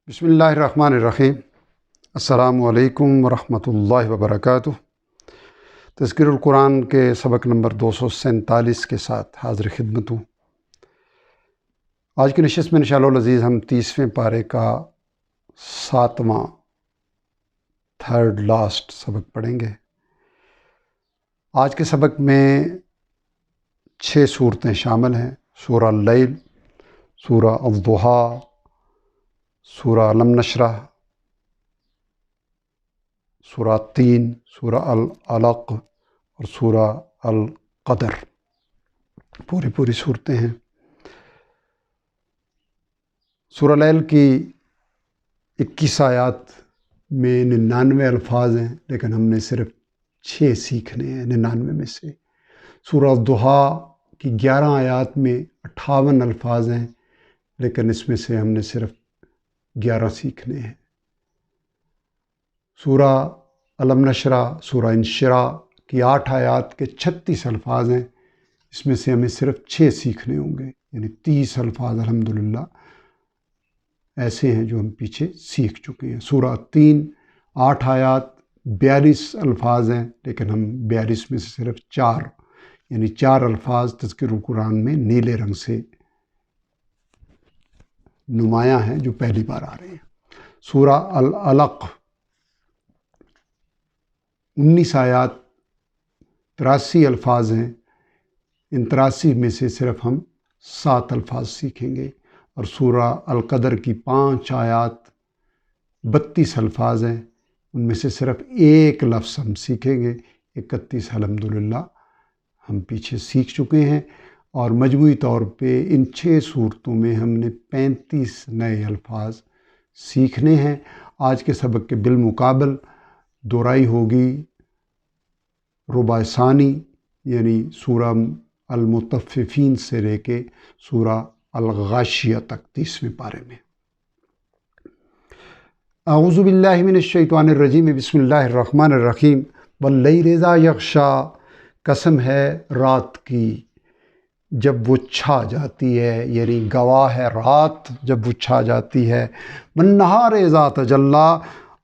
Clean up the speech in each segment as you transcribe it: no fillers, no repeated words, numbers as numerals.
بسم اللہ الرحمن الرحیم۔ السلام علیکم ورحمۃ اللہ وبرکاتہ۔ تذکر القرآن کے سبق نمبر 247 کے ساتھ حاضر خدمت ہوں۔ آج کی نشست میں انشاءاللہ العزیز ہم 30ویں پارے کا 7واں تھرڈ لاسٹ سبق پڑھیں گے۔ آج کے سبق میں 6 صورتیں شامل ہیں: سورہ اللیل، سورہ الضحیٰ، سورہ علم نشرح، سورہ 3، سورہ العلق اور سورہ القدر۔ پوری صورتیں ہیں۔ سورہ اللیل کی 21 آیات میں 99 الفاظ ہیں، لیکن ہم نے صرف 6 سیکھنے ہیں 99 میں سے۔ سورہ الضحیٰ کی 11 آیات میں 58 الفاظ ہیں، لیکن اس میں سے ہم نے صرف 11 سیکھنے ہیں۔ سورہ علم نشرح، سورہ انشراح کی 8 آیات کے 36 الفاظ ہیں، اس میں سے ہمیں صرف 6 سیکھنے ہوں گے، یعنی 30 الفاظ الحمدللہ ایسے ہیں جو ہم پیچھے سیکھ چکے ہیں۔ سورہ 3 8 آیات 42 الفاظ ہیں، لیکن ہم 42 میں سے صرف 4 یعنی 4 الفاظ تذکر القرآن میں نیلے رنگ سے نمایاں ہیں جو پہلی بار آ رہے ہیں۔ سورہ العلق 19 آیات 83 الفاظ ہیں، ان 83 میں سے صرف ہم 7 الفاظ سیکھیں گے۔ اور سورہ القدر کی 5 آیات 32 الفاظ ہیں، ان میں سے صرف 1 لفظ ہم سیکھیں گے۔ 31 الحمدللہ ہم پیچھے سیکھ چکے ہیں، اور مجموعی طور پہ ان 6 صورتوں میں ہم نے 35 نئے الفاظ سیکھنے ہیں۔ آج کے سبق کے بالمقابل دہرائی ہوگی ربع ثانی، یعنی سورہ المطففین سے لے کے سورہ الغاشیہ تک 30ویں پارے میں۔ اعوذ باللہ من الشیطان الرجیم، بسم اللہ الرحمن الرحیم۔ واللیل اذا یغشی، قسم ہے رات کی جب وہ چھا جاتی ہے، یعنی گواہ ہے رات جب وہ چھا جاتی ہے۔ والنہار اذا تجلی،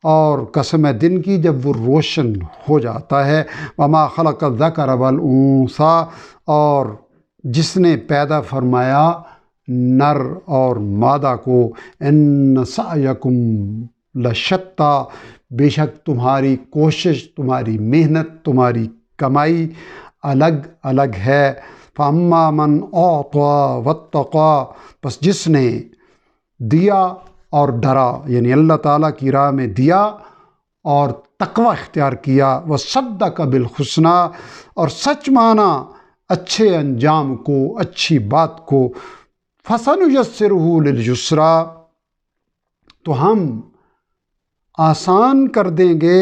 اور قسم ہے دن کی جب وہ روشن ہو جاتا ہے۔ وما خلق الذکر والانثی، اور جس نے پیدا فرمایا نر اور مادہ کو۔ ان سعیکم لشتی، بے شک تمہاری کوشش، تمہاری محنت، تمہاری کمائی الگ الگ ہے۔ فاما من اعطی واتقی، بس جس نے دیا اور ڈرا، یعنی اللہ تعالیٰ کی راہ میں دیا اور تقوی اختیار کیا۔ وصدق بالحسنی، اور سچ مانا اچھے انجام کو، اچھی بات کو۔ فسنیسرہ للیسری، تو ہم آسان کر دیں گے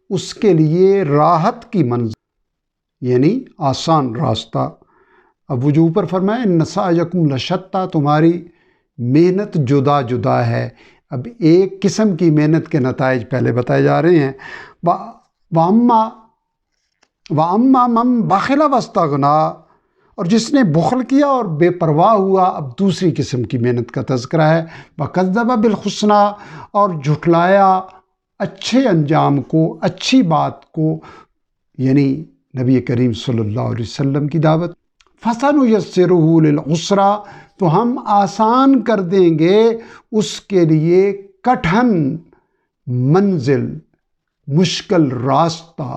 اس کے لیے راحت کی منزل، یعنی آسان راستہ۔ اب وہ جو اوپر فرمائے ان سعیکم لشتی، تمہاری محنت جدا جدا ہے۔ اب ایک قسم کی محنت کے نتائج پہلے بتائے جا رہے ہیں۔ وَأَمَّا مَن بَخِلَ وَاسْتَغْنَىٰ، اور جس نے بخل کیا اور بے پرواہ ہوا، اب دوسری قسم کی محنت کا تذکرہ ہے۔ وَكَذَّبَ بِالْحُسْنَىٰ، اور جھٹلایا اچھے انجام کو، اچھی بات کو، یعنی نبی کریم صلی اللہ علیہ وسلم کی دعوت۔ فَسَنُيَسِّرُهُ لِلْعُسْرَىٰ، تو ہم آسان کر دیں گے اس کے لیے کٹھن منزل، مشکل راستہ۔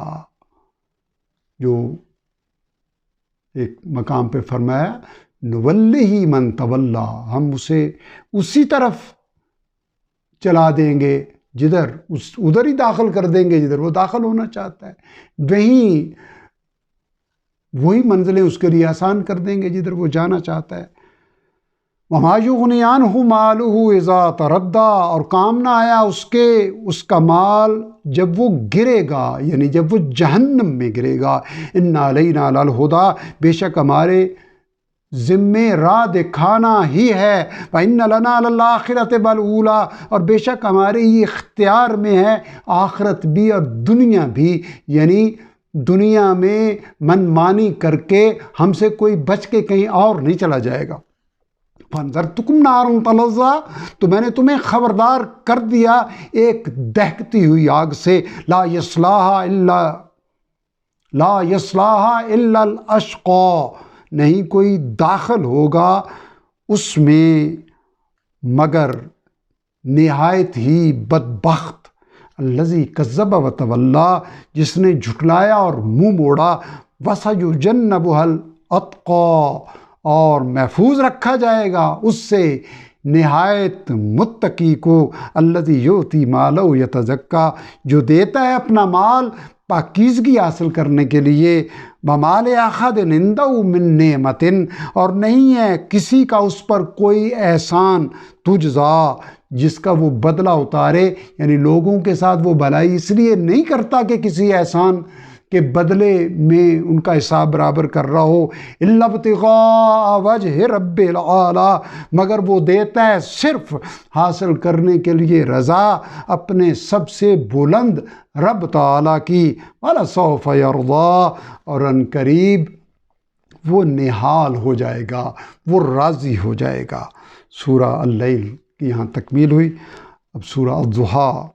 جو ایک مقام پہ فرمایا نُوَلِّهِ مَن تَوَلَّىٰ، ہم اسے اسی طرف چلا دیں گے جدھر ادھر ہی داخل کر دیں گے جدھر وہ داخل ہونا چاہتا ہے، وہی منزلیں اس کے لیے آسان کر دیں گے جدھر وہ جانا چاہتا ہے۔ وَمَا يُغْنِي عَنْهُ مَالُهُ إِذَا تَرَدَّىٰ، اور کام نہ آیا اس کا مال جب وہ گرے گا، یعنی جب وہ جہنم میں گرے گا۔ إِنَّ عَلَيْنَا لَلْهُدَىٰ، بے شک ہمارے ذمے راہ دکھانا ہی ہے۔ وَإِنَّ لَنَا لَلْآخِرَةَ وَالْأُولَىٰ، اور بے شک ہمارے ہی اختیار میں ہے آخرت بھی اور دنیا بھی، یعنی دنیا میں من مانی کر کے ہم سے کوئی بچ کے کہیں اور نہیں چلا جائے گا۔ فانذرتکم نارا تلظی، تو میں نے تمہیں خبردار کر دیا ایک دہکتی ہوئی آگ سے، لا یصلاھا الا الاشقی، نہیں کوئی داخل ہوگا اس میں مگر نہایت ہی بدبخت، الذی کذب وتولی، جس نے جھٹلایا اور منہ موڑا، وسیجنبھا الاتقی، اور محفوظ رکھا جائے گا اس سے نہایت متقی کو، الذی یؤتی مالہ یتزکی، جو دیتا ہے اپنا مال پاکیزگی حاصل کرنے کے لیے، وما لأحد عنده من نعمت، اور نہیں ہے کسی کا اس پر کوئی احسان، تجزا، جس کا وہ بدلہ اتارے، یعنی لوگوں کے ساتھ وہ بھلائی اس لیے نہیں کرتا کہ کسی احسان کے بدلے میں ان کا حساب برابر کر رہا ہو، الا ابتغاء وجہ رب العالی، مگر وہ دیتا ہے صرف حاصل کرنے کے لیے رضا اپنے سب سے بلند رب تعالیٰ کی، وَلَسَوْفَ يَرْضَىٰ، اور ان قریب وہ نہال ہو جائے گا، وہ راضی ہو جائے گا۔ سورہ اللیل کی یہاں تکمیل ہوئی۔ اب سورہ الضحیٰ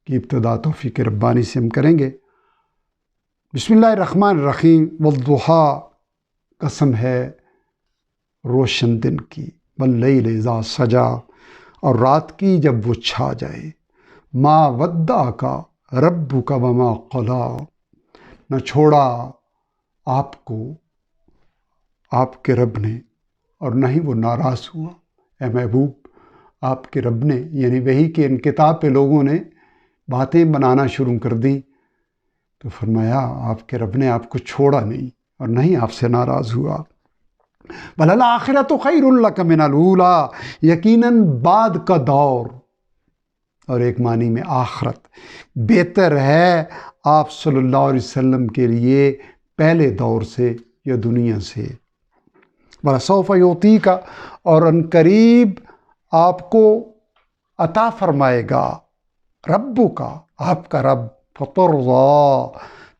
کی ابتدا توفیق ربانی سے ہم کریں گے۔ بسم اللہ الرحمن الرحیم، والضحیٰ، قسم ہے روشن دن کی، واللیل اذا سجا، اور رات کی جب وہ چھا جائے، ما ودعک ربک وما قلی، نہ چھوڑا آپ کو آپ کے رب نے اور نہ ہی وہ ناراض ہوا۔ اے محبوب، آپ کے رب نے، یعنی وحی کے انقطاع پہ لوگوں نے باتیں بنانا شروع کر دی، تو فرمایا آپ کے رب نے آپ کو چھوڑا نہیں اور نہ ہی آپ سے ناراض ہوا۔ وَلَلْآخِرَةُ خَيْرٌ لَكَ مِنَ الْأُولَىٰ، یقیناً بعد کا دور، اور ایک معنی میں آخرت، بہتر ہے آپ صلی اللہ علیہ وسلم کے لیے پہلے دور سے یا دنیا سے۔ وَلَسَوْفَ يُعْطِيكَ، اور ان قریب آپ کو عطا فرمائے گا، ربو کا، آپ کا رب، فَتَرْضَىٰ،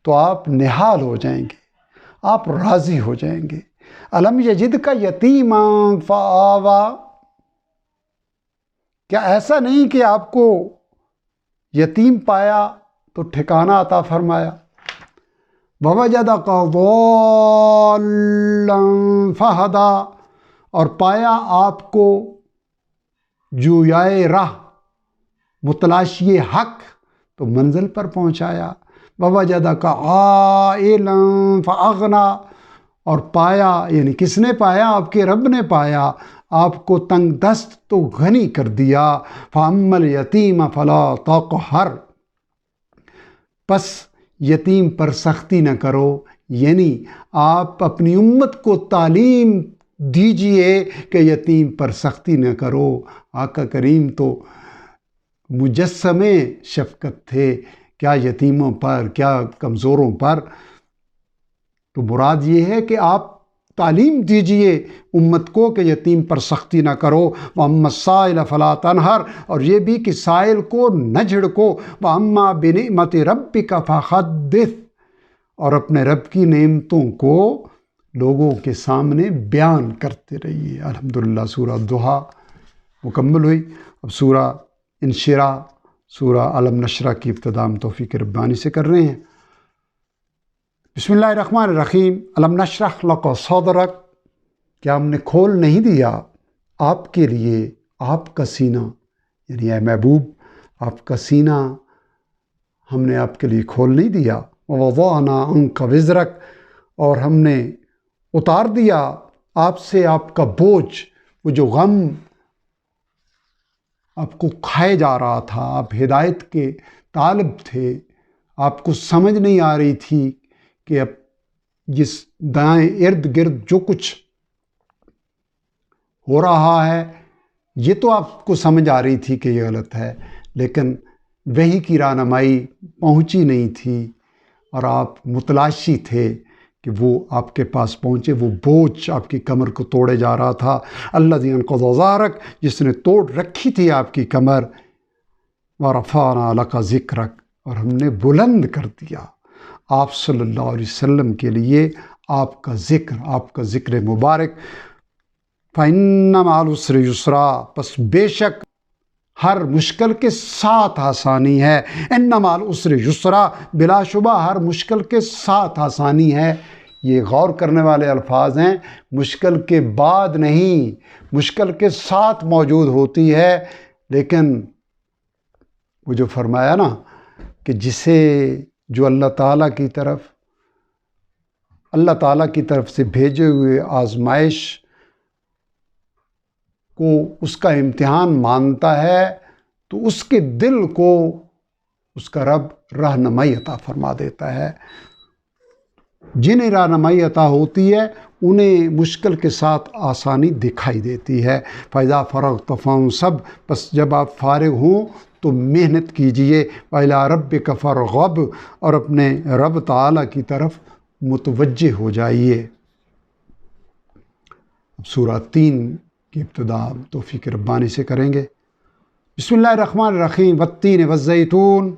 تو آپ نہال ہو جائیں گے، آپ راضی ہو جائیں گے۔ الم یجدک یتیما فآویٰ، کیا ایسا نہیں کہ آپ کو یتیم پایا تو ٹھکانہ عطا فرمایا؟ ووجدک ضالا فہدیٰ، اور پایا آپ کو جویائے راہ، متلاشی حق، تو منزل پر پہنچایا۔ ووجدک عائلا فاغنیٰ، اور پایا، یعنی کس نے پایا؟ آپ کے رب نے پایا آپ کو تنگ دست تو غنی کر دیا۔ فَأَمَّا الْيَتِيمَ فَلَا تَقْهَرْ، پس یتیم پر سختی نہ کرو، یعنی آپ اپنی امت کو تعلیم دیجئے کہ یتیم پر سختی نہ کرو۔ آقا کریم تو مجسمے شفقت تھے، کیا یتیموں پر، کیا کمزوروں پر۔ تو مراد یہ ہے کہ آپ تعلیم دیجئے امت کو کہ یتیم پر سختی نہ کرو۔ وَأَمَّا السَّائِلَ فَلَا تَنْهَرْ، اور یہ بھی کہ سائل کو نہ جھڑکو۔ وَأَمَّا بِنِعْمَةِ رَبِّكَ فَحَدِّثْ، اور اپنے رب کی نعمتوں کو لوگوں کے سامنے بیان کرتے رہیے۔ الحمدللہ سورہ الضحیٰ مکمل ہوئی۔ اب سورہ انشراح، سورہ علم نشرح کی ابتدا ہم توفیق ربانی سے کر رہے ہیں۔ بسم اللہ الرحمن الرحیم، علم نشرح لک صدرک، کیا ہم نے کھول نہیں دیا آپ کے لیے آپ کا سینہ، یعنی اے محبوب آپ کا سینہ ہم نے آپ کے لیے کھول نہیں دیا۔ ووضعنا عنک وزرک، اور ہم نے اتار دیا آپ سے آپ کا بوجھ، وہ جو غم آپ کو کھائے جا رہا تھا، آپ ہدایت کے طالب تھے، آپ کو سمجھ نہیں آ رہی تھی کہ اب جس دائیں ارد گرد جو کچھ ہو رہا ہے یہ تو آپ کو سمجھ آ رہی تھی کہ یہ غلط ہے، لیکن وحی کی رہنمائی پہنچی نہیں تھی اور آپ متلاشی تھے کہ وہ آپ کے پاس پہنچے۔ وہ بوجھ آپ کی کمر کو توڑے جا رہا تھا۔ الذی انقض ظہرک، جس نے توڑ رکھی تھی آپ کی کمر۔ ورفعنا لک ذکرک، اور ہم نے بلند کر دیا آپ صلی اللہ علیہ وسلم کے لیے آپ کا ذکر مبارک۔ فَإِنَّ مَعَ الْعُسْرِ يُسْرًا، پس بے شک ہر مشکل کے ساتھ آسانی ہے. اِنَّ مَعَ الْعُسْرِ يُسْرًا، بلا شبہ ہر مشکل کے ساتھ آسانی ہے. یہ غور کرنے والے الفاظ ہیں، مشکل کے بعد نہیں، مشکل کے ساتھ موجود ہوتی ہے. لیکن وہ جو فرمایا نا کہ جو اللہ تعالیٰ کی طرف سے بھیجے ہوئے آزمائش کو اس کا امتحان مانتا ہے تو اس کے دل کو اس کا رب رہنمائی عطا فرما دیتا ہے. جنہیں رہنمائی عطا ہوتی ہے انہیں مشکل کے ساتھ آسانی دکھائی دیتی ہے. فَإِذَا فَرَغْتَ فَانصَبْ، پس جب آپ فارغ ہوں تو محنت کیجئے. وَإِلَىٰ رَبِّكَ فَارْغَب، اور اپنے رب تعالیٰ کی طرف متوجہ ہو جائیے. اب سورہ 3 کی ابتدا توفیق ربانی سے کریں گے. بسم اللہ الرحمن الرحیم. والتین والزیتون،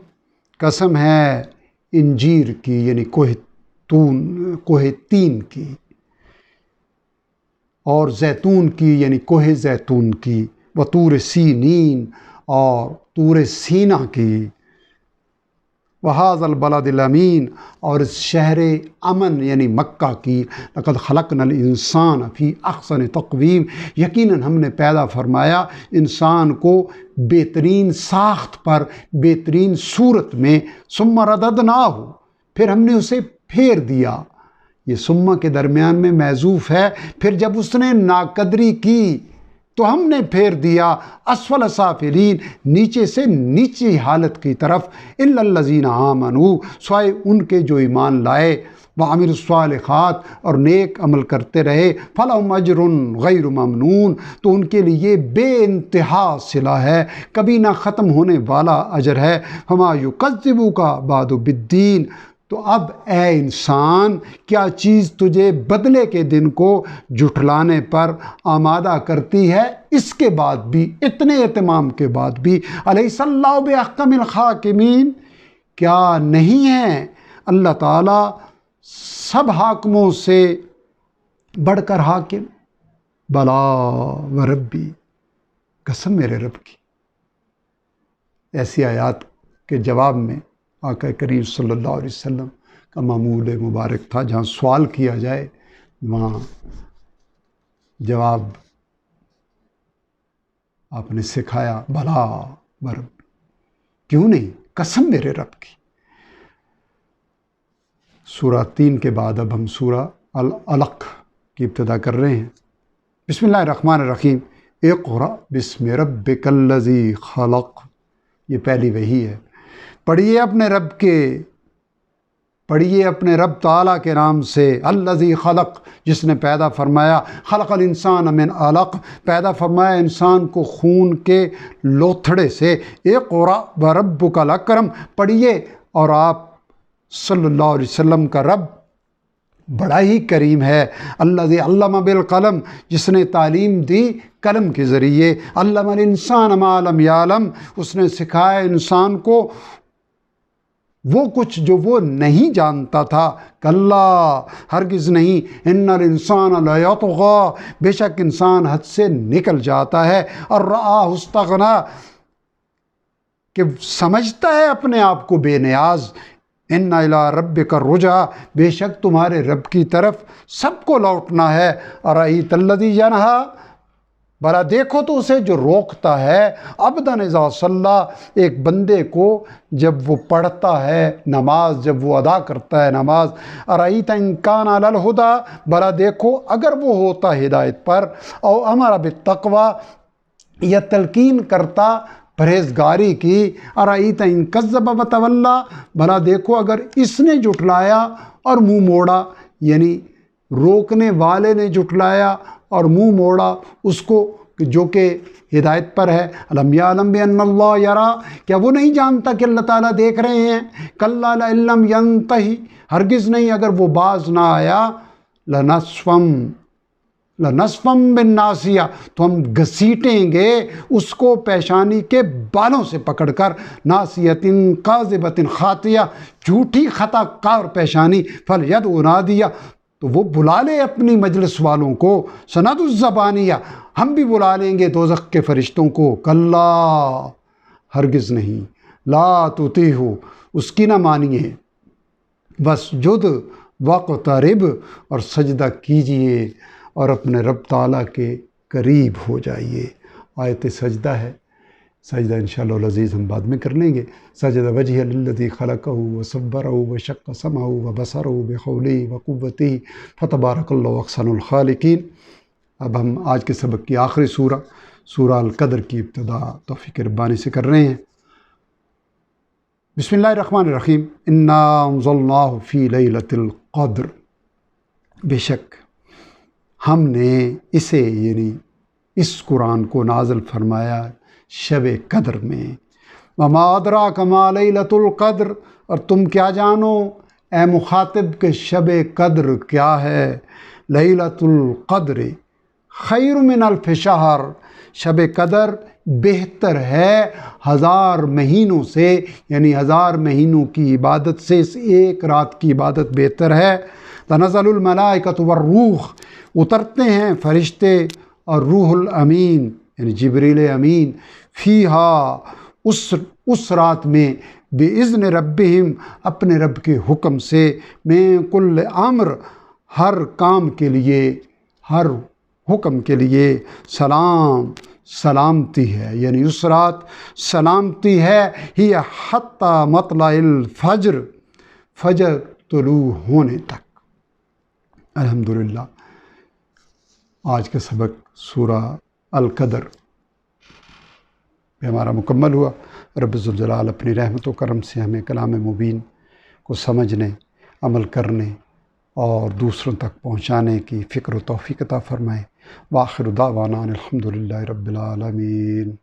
قسم ہے انجیر کی یعنی کوہ تین کی، اور زیتون کی یعنی کوہ زیتون کی. وطور سینین، اور طور سینا کی. وہذا البلد الامین، اور اس شہر امن یعنی مکہ کی. لقد خلقنا الانسان فی احسن تقویم، یقیناً ہم نے پیدا فرمایا انسان کو بہترین ساخت پر، بہترین صورت میں. ثم رددناہ، پھر ہم نے اسے پھیر دیا. یہ ثم کے درمیان میں محذوف ہے. پھر جب اس نے ناقدری کی تو ہم نے پھیر دیا. اسفل سافلین، نیچے سے نیچی حالت کی طرف. الا الذین آمنوا، سوائے ان کے جو ایمان لائے. وعملوا الصالحات، اور نیک عمل کرتے رہے. فلہم اجر غیر ممنون، تو ان کے لیے بے انتہا صلہ ہے، کبھی نہ ختم ہونے والا اجر ہے. فما یکذبک بعد بالدین، تو اب اے انسان کیا چیز تجھے بدلے کے دن کو جھٹلانے پر آمادہ کرتی ہے، اس کے بعد بھی، اتنے اہتمام کے بعد بھی. الیس اللہ باحکم الحاکمین، کیا نہیں ہے اللہ تعالیٰ سب حاکموں سے بڑھ کر حاکم؟ بلا وربی، قسم میرے رب کی. ایسی آیات کے جواب میں آقا کریم صلی اللہ علیہ وسلم کا معمول مبارک تھا، جہاں سوال کیا جائے وہاں جواب آپ نے سکھایا بلا ورب، کیوں نہیں، قسم میرے رب کی. سورہ 3 کے بعد اب ہم سورہ العلق کی ابتدا کر رہے ہیں. بسم اللہ الرحمن الرحیم. اقرأ بسم ربک الذی خلق، یہ پہلی وحی ہے. پڑھیے اپنے رب تعالیٰ کے نام سے. الذی خلق، جس نے پیدا فرمایا. خلق الانسان من علق، پیدا فرمایا انسان کو خون کے لوتھڑے سے. اقرأ وربک الاکرم، پڑھیے، اور آپ صلی اللہ علیہ وسلم کا رب بڑا ہی کریم ہے. الذی علم بالقلم، جس نے تعلیم دی قلم کے ذریعے. علم الانسان ما لم یعلم، اس نے سکھایا انسان کو وہ کچھ جو وہ نہیں جانتا تھا. کلا، ہرگز نہیں. ان الانسان لیطغی، بے شک انسان حد سے نکل جاتا ہے. اور رآہ استغنی، کہ سمجھتا ہے اپنے آپ کو بے نیاز. ان الی ربک الرجعی، بے شک تمہارے رب کی طرف سب کو لوٹنا ہے. ارأیت الذی ینہی، بھلا دیکھو تو اسے جو روکتا ہے. عبدا اذا صلی، ایک بندے کو جب وہ پڑھتا ہے نماز، جب وہ ادا کرتا ہے نماز. ارأیت ان کان علی الہدی، بھلا دیکھو اگر وہ ہوتا ہدایت پر. او امر بالتقوی، یا تلقین کرتا پرہیزگاری کی. ارأیت ان کذب وتولی، بھلا دیکھو اگر اس نے جھٹلایا اور منہ موڑا، یعنی روکنے والے نے جھٹلایا اور منہ موڑا اس کو جو کہ ہدایت پر ہے. الم یعلم بان اللہ یری، کیا وہ نہیں جانتا کہ اللہ تعالیٰ دیکھ رہے ہیں. کلا لئن لم ینتہی، ہرگز نہیں اگر وہ باز نہ آیا. لنسفم بالناصیہ، تو ہم گھسیٹیں گے اس کو پیشانی کے بالوں سے پکڑ کر. ناصیۃ کاذبۃ خاطیہ، جھوٹی خطا کار پیشانی. فلیدع نادیہ، تو وہ بلا لے اپنی مجلس والوں کو، سند الزبانیہ، ہم بھی بلا لیں گے دوزخ کے فرشتوں کو، کلا ہرگز نہیں، لا تطیعہ اس کی نہ مانیے، واسجد واقترب اور سجدہ کیجئے اور اپنے رب تعالیٰ کے قریب ہو جائیے۔ آیت سجدہ ہے، سجدہ انشاءاللہ العزیز ہم بعد میں کر لیں گے۔ سجد وجہ للذی خلقہ وصورہ وشق سمعہ وبصرہ بقولہ وقوتہ فتبارک اللہ احسن الخالقین۔ اب ہم آج کے سبق کی آخری سورہ القدر کی ابتدا توفیق ربانی سے کر رہے ہیں۔ بسم اللہ الرحمن الرحیم، انا انزلناہ فی لیلۃ القدر، بے شک ہم نے اسے یعنی اس قرآن کو نازل فرمایا شب قدر میں۔ وما ادراک ما لیلۃ القدر، اور تم کیا جانو اے مخاطب کہ شب قدر کیا ہے؟ لیلۃ القدر خیر من الف شہر، شب قدر بہتر ہے 1000 مہینوں سے، یعنی 1000 مہینوں کی عبادت سے اس ایک رات کی عبادت بہتر ہے۔ تنزل الملائکۃ والروح، اترتے ہیں فرشتے اور روح الامین یعنی جبریل امین، فیہا اس رات میں، باذن ربہم اپنے رب کے حکم سے، من کل امر ہر کام کے لیے، ہر حکم کے لیے، سلامتی ہے، یعنی اس رات سلامتی ہے، ہی حتی مطلع الفجر، فجر طلوع ہونے تک۔ الحمدللہ آج کا سبق سورہ القدر پہ ہمارا مکمل ہوا۔ رب ذوالجلال اپنی رحمت و کرم سے ہمیں کلام مبین کو سمجھنے، عمل کرنے اور دوسروں تک پہنچانے کی فکر و توفیق عطا فرمائے۔ وآخر دعوانا الحمدللہ رب العالمین۔